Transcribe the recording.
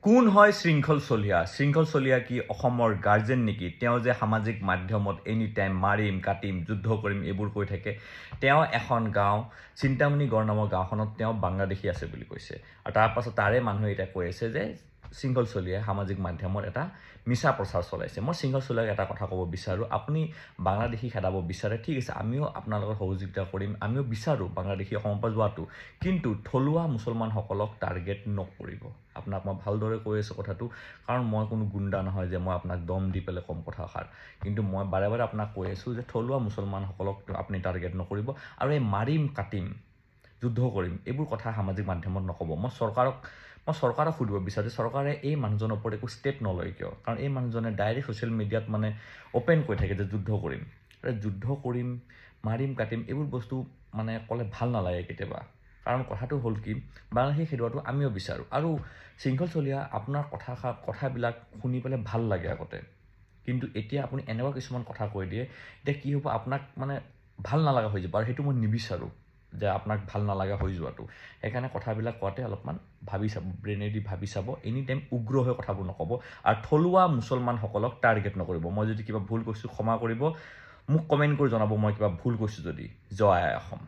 কোন হয় শৃংখল চলিহা? শৃংখল চলিহা কি অসমৰ গাৰ্জেন নেকি? তেওঁ যে সামাজিক মাধ্যমত এনি টাইম মাৰিম কাটিম যুদ্ধ কৰিম এইবোৰ কৈ থাকে। তেওঁ এখন গাঁও চিন্তামণি গড় নামৰ গাঁওখনত তেওঁ বাংলাদেশী আছে বুলি কৈছে। আৰু তাৰপাছত তাৰে মানুহে এতিয়া কৈ আছে যে শৃংখল চলিহাই সামাজিক মাধ্যমত এটা মিছা প্ৰচাৰ চলাইছে। মই শৃংখল চলিহাক এটা কথা ক'ব বিচাৰোঁ, আপুনি বাংলাদেশী খেদাব বিচাৰে, ঠিক আছে, আমিও আপোনাৰ লগত সহযোগিতা কৰিম, আমিও বিচাৰোঁ বাংলাদেশী অসমৰ পৰা যোৱাটো, কিন্তু থলুৱা মুছলমানসকলক টাৰ্গেট নকৰিব। আপোনাক মই ভালদৰে কৈ আছোঁ কথাটো, কাৰণ মই কোনো গুণ্ডা নহয় যে মই আপোনাক দম দি পেলাই কম কথাষাৰ, কিন্তু মই বাৰে বাৰে আপোনাক কৈ আছোঁ যে থলুৱা মুছলমানসকলক আপুনি টাৰ্গেট নকৰিব। আৰু এই মাৰিম কাটিম যুদ্ধ কৰিম এইবোৰ কথা সামাজিক মাধ্যমত নক'ব। মই চৰকাৰক সুধিব বিচাৰোঁ যে চৰকাৰে এই মানুহজনৰ ওপৰত একো ষ্টেপ নলয় কিয়? কাৰণ এই মানুহজনে ডাইৰেক্ট ছ'চিয়েল মিডিয়াত মানে অ'পেন কৈ থাকে যে যুদ্ধ কৰিম। যুদ্ধ কৰিম, মাৰিম কাটিম এইবোৰ বস্তু মানে ক'লে ভাল নালাগে কেতিয়াবা। কাৰণ কথাটো হ'ল কি, বাংলাদেশী খেদোৱাটো আমিও বিচাৰোঁ। আৰু শৃংখল চলিহা আপোনাৰ কথাবিলাক শুনি পেলাই ভাল লাগে আগতে, কিন্তু এতিয়া আপুনি এনেকুৱা কিছুমান কথা কৈ দিয়ে, এতিয়া কি হ'ব, আপোনাক মানে ভাল নালাগা হৈ যাব। আৰু সেইটো মই নিবিচাৰোঁ যে আপোনাক ভাল নালাগা হৈ যোৱাটো। সেইকাৰণে কথাবিলাক কোৱাতে অলপমান ভাবি চাব, ব্ৰেইনেদি ভাবি চাব, এনি টাইম উগ্ৰ হৈ কথাবোৰ নক'ব। আৰু থলুৱা মুছলমানসকলক টাৰ্গেট নকৰিব। মই যদি কিবা ভুল কৈছোঁ ক্ষমা কৰিব, মোক কমেণ্ট কৰি জনাব মই কিবা ভুল কৈছোঁ যদি। জয় আই অসম।